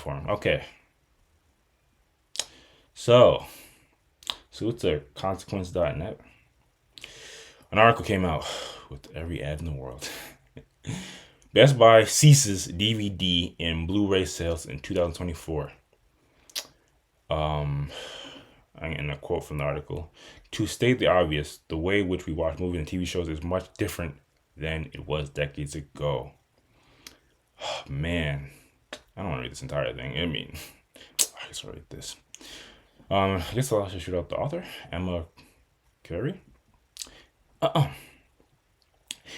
platform. Okay. So, Suits are consequence.net. An article came out with every ad in the world. Best Buy ceases DVD and Blu-ray sales in 2024. Um, in a quote from the article, to state the obvious, the way in which we watch movies and TV shows is much different than it was decades ago. Oh, man, I don't want to read this entire thing. I mean, I guess I'll read this. I guess I'll just shoot out the author, Emma Curry. Uh-uh.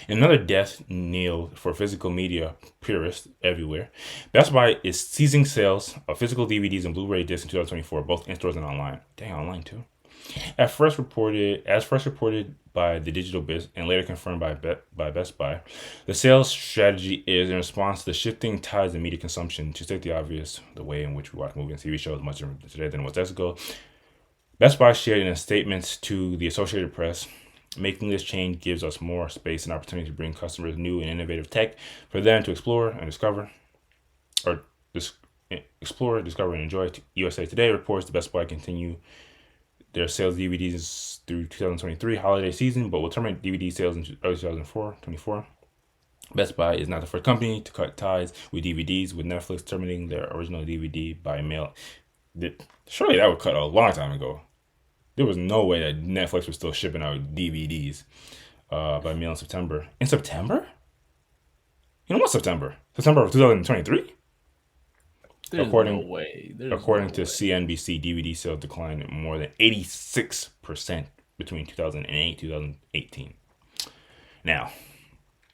Another death knell for physical media purists everywhere. Best Buy is ceasing sales of physical DVDs and Blu-ray discs in 2024, both in stores and online. Dang, online too. First reported by the Digital Biz and later confirmed by Best Buy, the sales strategy is in response to the shifting tides in media consumption. To state the obvious, the way in which we watch movies and TV shows is much different today than it was decades ago. Best Buy shared in a statement to the Associated Press, making this change gives us more space and opportunity to bring customers new and innovative tech for them to explore and discover, or explore, discover, and enjoy. USA Today reports the Best Buy continue their sales DVDs through 2023 holiday season, but will terminate DVD sales in early 2024. Best Buy is not the first company to cut ties with DVDs, with Netflix terminating their original DVD by mail. Surely that would cut a long time ago. There was no way that Netflix was still shipping out DVDs by mail in September. In September? You know what September? September of 2023? There's no According way. There's according no to way. CNBC, DVD sales declined more than 86% between 2008 2018. Now,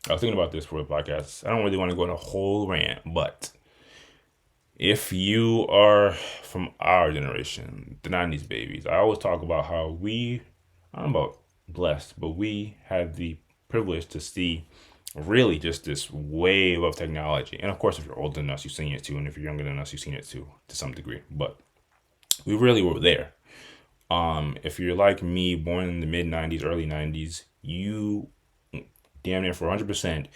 I was thinking about this for the podcast. I don't really want to go on a whole rant, but if you are from our generation, the 90s babies, I always talk about how I don't know about blessed, but we had the privilege to see really just this wave of technology. And of course, if you're older than us, you've seen it too. And if you're younger than us, you've seen it too to some degree. But we really were there. If you're like me, born in the mid 90s, early 90s, you damn near for 100%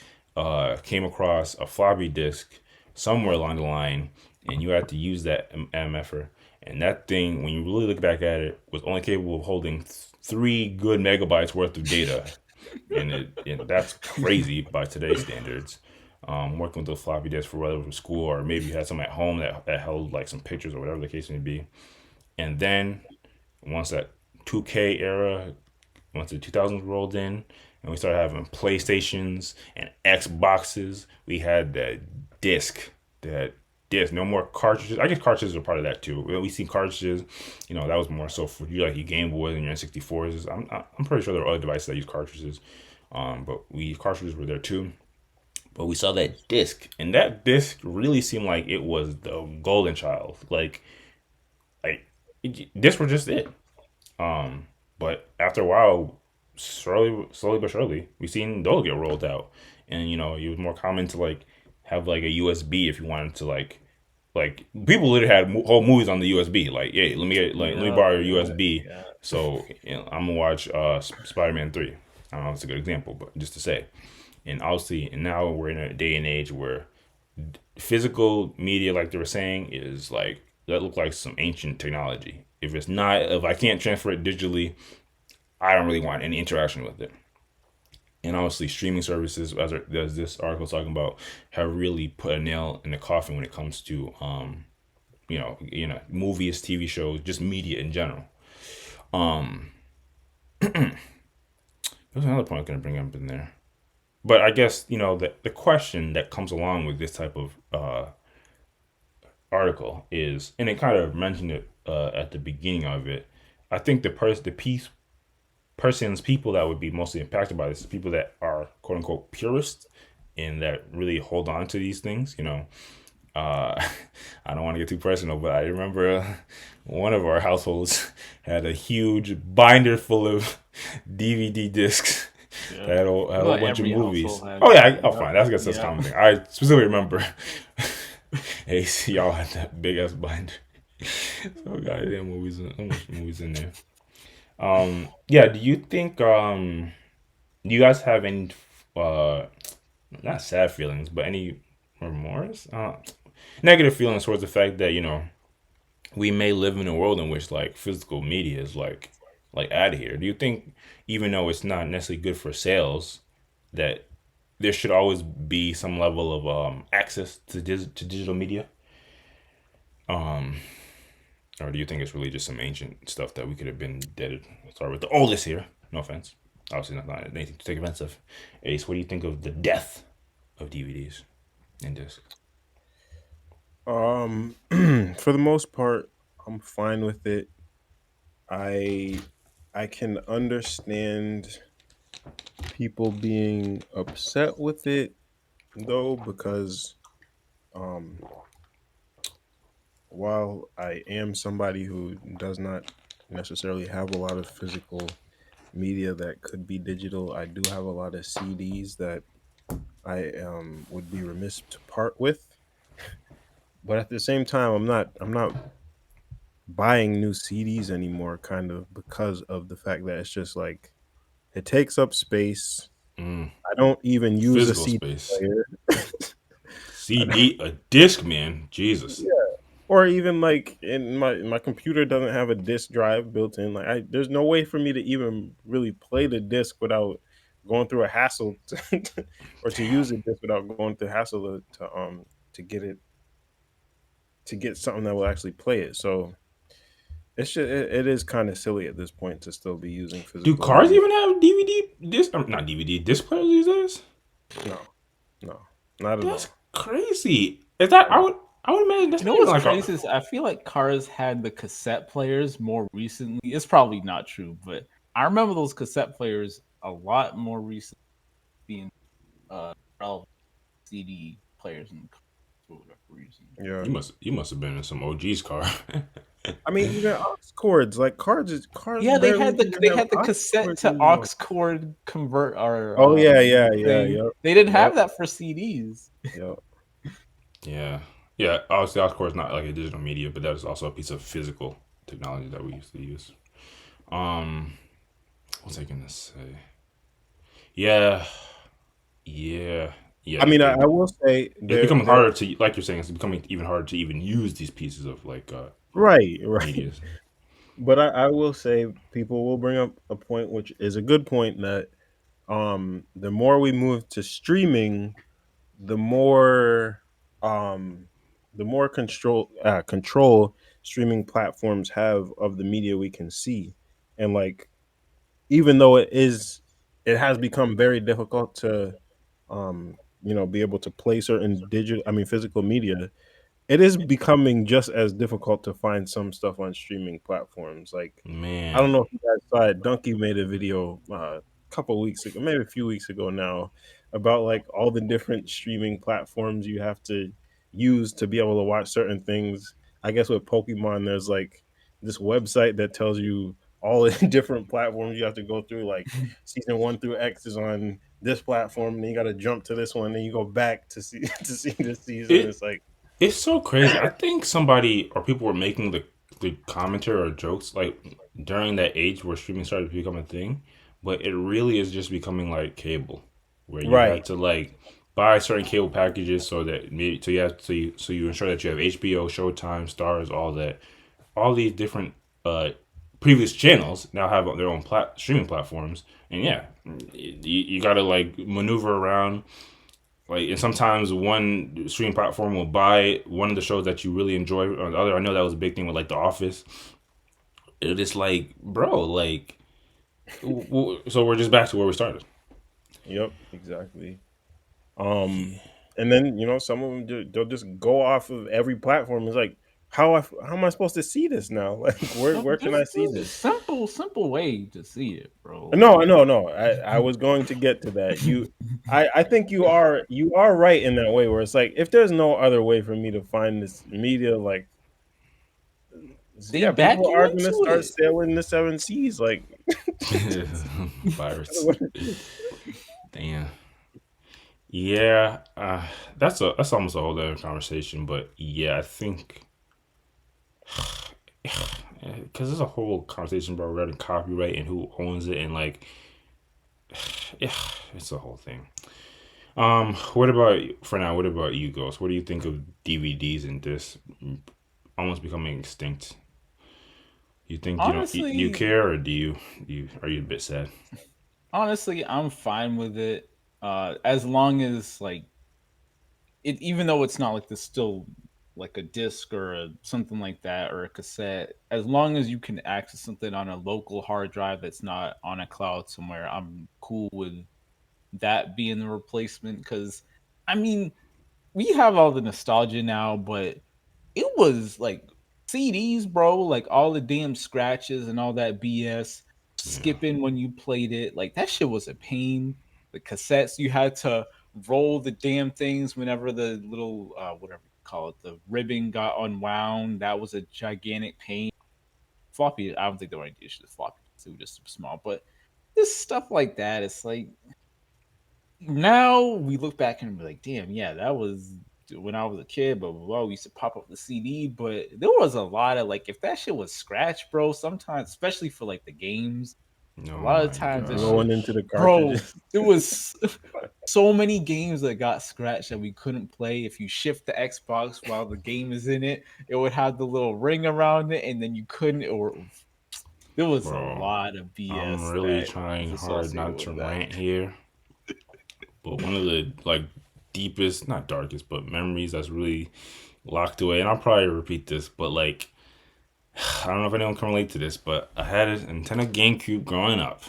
came across a floppy disk somewhere along the line, and you had to use that MFR. And that thing, when you really look back at it, was only capable of holding 3 good megabytes worth of data, and that's crazy by today's standards. Working with the floppy disk for whether it was school or maybe you had some at home that held like some pictures or whatever the case may be. And then once that 2K era, once the 2000s rolled in, and we started having PlayStations and Xboxes, we had that disc. No more cartridges. I guess cartridges are part of that too. We see cartridges. That was more so for you like your Game Boys and your N64s. I'm pretty sure there are other devices that use cartridges. But cartridges were there too. But we saw that disc, and that disc really seemed like it was the golden child. Discs were just it. But after a while, slowly but surely, we seen those get rolled out, and it was more common to like have like a USB if you wanted to like people literally had whole movies on the USB. Like, hey, let me Yeah, borrow your yeah, USB. yeah. So I'm gonna watch Spider-Man 3. I don't know if it's a good example, but just to say. And obviously, and now we're in a day and age where physical media, like they were saying, is like that look like some ancient technology. If I can't transfer it digitally, I don't really want any interaction with it. And obviously, streaming services, as this article talking about, have really put a nail in the coffin when it comes to movies, TV shows, just media in general. Um, there's another point I'm gonna bring up in there, but I guess the question that comes along with this type of article is, and it kind of mentioned it at the beginning of it. I think people that would be mostly impacted by this is people that are quote unquote purists and that really hold on to these things. Uh, I don't want to get too personal, but I remember one of our households had a huge binder full of DVD discs that Yeah. had a whole Not bunch of every movies. household had Oh that. yeah, oh Yeah. fine, that's I guess that's a Yeah. common thing. I specifically remember. Hey, see, y'all had that big ass binder. So goddamn movies, so much movies in there. Yeah. Do you think do you guys have any uh not sad feelings, but any remorse? negative feelings towards the fact that we may live in a world in which like physical media is like out of here. Do you think, even though it's not necessarily good for sales, that there should always be some level of access to digital media? Um, or do you think it's really just some ancient stuff that we could have been dead? Sorry, with the oldest here. No offense. Obviously, not anything to take offense of. Ace, what do you think of the death of DVDs and discs? For the most part, I'm fine with it. I I can understand people being upset with it though, because um while I am somebody who does not necessarily have a lot of physical media that could be digital, I do have a lot of CDs that I would be remiss to part with. But at the same time, I'm not buying new CDs anymore, kind of because of the fact that it's just like it takes up space. Mm, I don't even use a physical CD space. player. CD, a disc, man. Jesus. Yeah. Or even like in my computer doesn't have a disk drive built in. Like there's no way for me to even really play the disc without going through a hassle or to Damn. use a disc without going through hassle to get it to get something that will actually play it. So it is kind of silly at this point to still be using Do physical cars media. even have DVD disc? Not DVD disc players these days. No, no, not at That's all. crazy. Is that Not at I would imagine that's You know not even what's like a crazy is I feel like cars had the cassette players more recently. It's probably not true, but I remember those cassette players a lot more recently being relevant CD players in cars for whatever reason. Yeah. you must have been in some OG's car. I mean, even aux cords, like cars Yeah, barely even they have had the aux cassette cords to aux anymore. cord convert or Oh yeah, yeah, yeah, thing. yep, They didn't yep, have that for CDs. yep. Yeah, yeah. Obviously, of course, not like a digital media, but that is also a piece of physical technology that we used to use. Um, what was I gonna say? Yeah, yeah, yeah. I mean, I will say It's there becoming there harder to, like you're saying, it's becoming even harder to even use these pieces of like right, right. medias. But I will say people will bring up a point which is a good point that the more we move to streaming, the more um control streaming platforms have of the media we can see. And like even though it has become very difficult to be able to play certain digital I mean physical media, it is becoming just as difficult to find some stuff on streaming platforms. Like, I Man, don't know if you guys saw it. Donkey made a video a couple weeks ago, maybe a few weeks ago now, about like all the different streaming platforms you have to use to be able to watch certain things. I guess with Pokemon, there's like this website that tells you all the different platforms you have to go through. Like season 1 through X is on this platform, and then you got to jump to this one, then you go back to see to see this season. it It's like it's so crazy. I think somebody or people were making the commentary or jokes like during that age where streaming started to become a thing, but it really is just becoming like cable, where you right. had to like buy certain cable packages so that so you have so you ensure that you have HBO, Showtime, Stars, all that, all these different uh previous channels now have their own streaming platforms, and yeah, you got to like maneuver around like, and sometimes one streaming platform will buy one of the shows that you really enjoy, or the other. I know that was a big thing with like The Office. It's like, bro, like, so we're just back to where we started. Yep, exactly. Um, and then some of them they'll just go off of every platform. It's like how am I supposed to see this now? Like where can I see There's a this? simple way to see it, bro. No, no, no. I was going to get to that. I think you are right in that way where it's like if there's no other way for me to find this media, like They yeah, back people you are gonna into start it. sailing the seven seas. Like Pirates. Damn. Yeah, that's almost a whole other conversation. But yeah, I think because there's a whole conversation about regarding copyright and who owns it, and like, yeah, it's a whole thing. What about for now? What about you, Ghost? What do you think of DVDs and this almost becoming extinct? You think you don't? Do you Honestly, care, or do you are you a bit sad? honestly, I'm fine with it. As long as like it, even though it's not like this, still like a disc or something like that or a cassette. As long as you can access something on a local hard drive that's not on a cloud somewhere, I'm cool with that being the replacement. Because I mean, we have all the nostalgia now, but it was like CDs, bro, like all the damn scratches and all that BS, Yeah, skipping when you played it. Like that shit was a pain. The cassettes, you had to roll the damn things whenever the little whatever you call it, the ribbon got unwound. That was a gigantic pain. Floppy, I don't think there were any issues with floppy. They were just small, but this stuff like that, it's like now we look back and be like, damn, yeah, that was when I was a kid, but well, we used to pop up the CD, but there was a lot of like if that shit was scratch, bro, sometimes, especially for like the games, a oh lot of my times that shit, Going gosh, into the bro, cartridges. there was so many games that got scratched that we couldn't play. If you shift the Xbox while the game is in it, it would have the little ring around it, and then you couldn't, or there was a bro. lot of I'm BS really that trying was hard associated not to with that. rant here, but one of the like deepest, not darkest, but memories that's really locked away, and I'll probably repeat this, but like I don't know if anyone can relate to this, but I had a Nintendo GameCube growing up,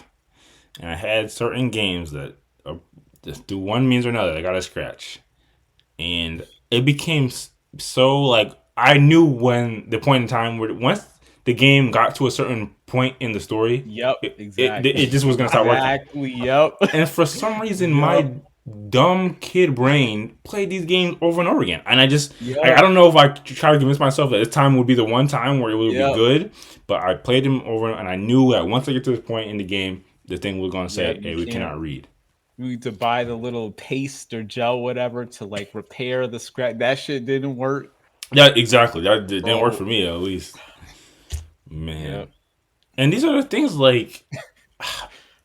and I had certain games that just through one means or another, I got a scratch, and it became so like I knew when the point in time where once the game got to a certain point in the story, Yep, it exactly. just was gonna start working. Exactly. Yep. And for some reason, Yep. my dumb kid brain played these games over and over again. And I Yep. don't know if I try to convince myself that this time would be the one time where it would be Yep. good, but I played them over and I knew that once I get to this point in the game, the thing was going to Yep. say, You hey, we can't cannot read. you need to buy the little paste or gel, whatever, to like repair the scratch. That shit didn't work. Yeah, exactly. That didn't work Bro. for me, at least. Man. Yep. And these are the things like,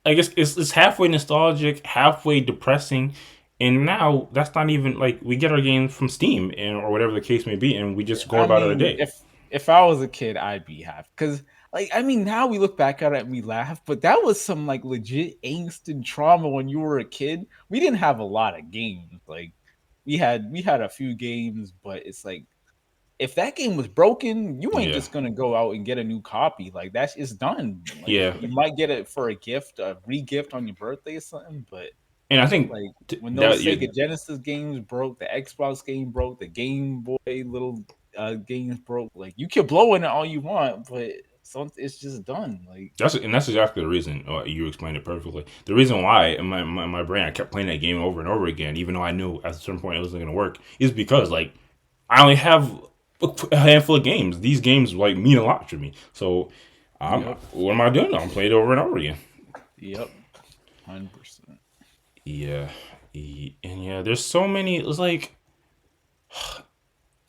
I guess it's halfway nostalgic, halfway depressing. And now that's not even like we get our games from Steam or whatever the case may be, and we just go I about our mean, day. if I was a kid, I'd be happy. Cause like I mean now we look back at it and we laugh, but that was some like legit angst and trauma when you were a kid. We didn't have a lot of games. Like we had a few games, but it's like if that game was broken, you ain't Yeah. just gonna go out and get a new copy. Like that's it's done. Like Yeah. you might get it for a gift, a re-gift on your birthday or something. But And I think like when those that you Sega Genesis games broke, the Xbox game broke, the Game Boy little games broke. Like you can blow in it all you want, but it's just done. Like that's exactly the reason you explained it perfectly. The reason why in my brain I kept playing that game over and over again, even though I knew at a certain point it wasn't going to work, is because like I only have a handful of games. These games like mean a lot to me. So yep, what am I doing? I'm playing it over and over again. yep, 100%. Yeah, and yeah, there's so many. It's like,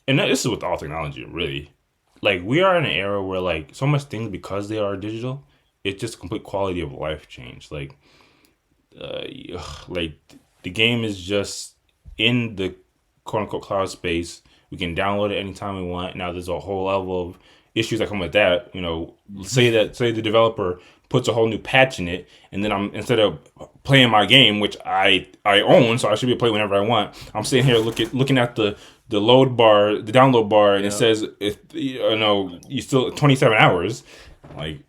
and this is with all technology, really. Like we are in an era where like so much things because they are digital, it's just a complete quality of life change. Uh, like the game is just in the quote unquote cloud space. We can download it anytime we want. Now there's a whole level of issues that come with that. You know, say the developer puts a whole new patch in it, and then I'm instead of playing my game, which I own, so I should be able to play whenever I want. I'm sitting here looking at the load bar, the download bar, and it Yep. says if you know you still 27 hours. Like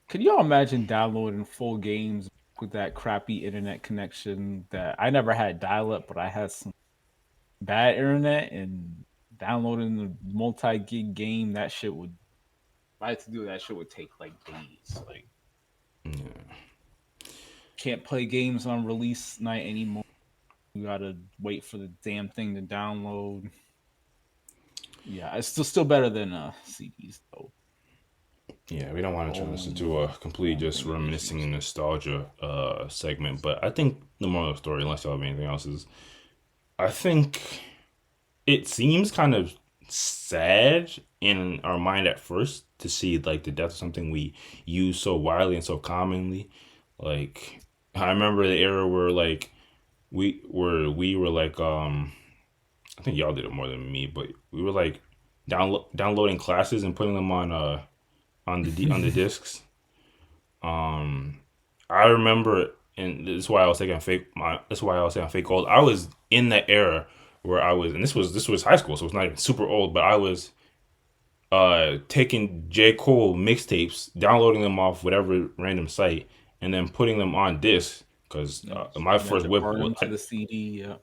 Could y'all imagine downloading full games with that crappy internet connection? That I never had dial up, but I had some bad internet and downloading the multi gig game. That shit would if I had to do that shit would take like days. Like can't play games on release night anymore. You gotta wait for the damn thing to download. Yeah, it's still better than CDs though. yeah, we don't want to turn this Home, into a complete home just thingy reminiscing issues. and nostalgia segment, but I think the moral of the story, unless y'all have anything else, is I think it seems kind of sad in our mind at first to see like the death of something we use so widely and so commonly. Like I remember the era where like we were like I think y'all did it more than me, but we were like downloading classes and putting them on the discs. Um, I remember, and this is why I was taking That's why I was saying fake old. I was in that era where I was, and this was high school, so it's not even super old, but I was taking J. Cole mixtapes, downloading them off whatever random site, and then putting them on disc because Yes. my You had first to whip burn was them to the CD. Yeah.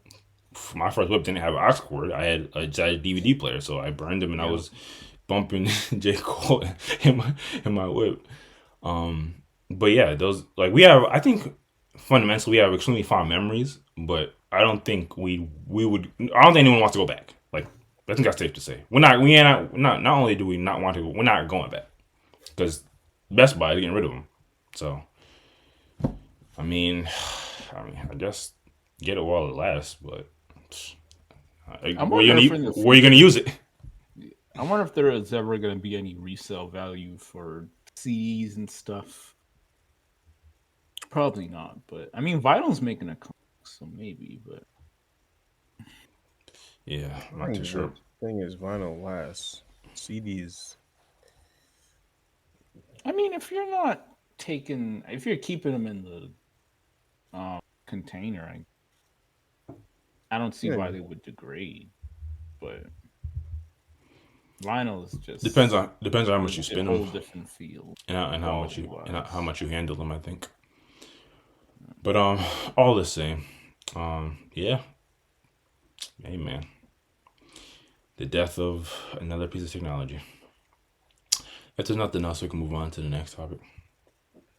my first whip didn't have an aux cord. I had a DVD player, so I burned them and I Yeah. was bumping J. Cole in my whip. But yeah, those like we have. I think fundamentally we have extremely fond memories, but I don't think we would. I don't think anyone wants to go back. Like I think that's safe to say. We ain't not only do we not want to go, we're not going back because Best Buy is getting rid of them. So I mean, I guess get it while it lasts, but I wonder if in the where you gonna future, use it? I wonder if there is ever going to be any resale value for CDs and stuff. Probably not, but I mean, vinyl's making a comeback, so maybe. But Yeah, I'm I not too think sure. the thing is vinyl lasts. CDs. I mean, if you're keeping them in the container, I don't see Yeah, why they would degrade. But vinyl is Depends just on depends on how much you a spin them whole different feel, and how much quality you and how wise. much you handle them. I think. But all the same, yeah, hey man, the death of another piece of technology. If there's nothing else, we can move on to the next topic.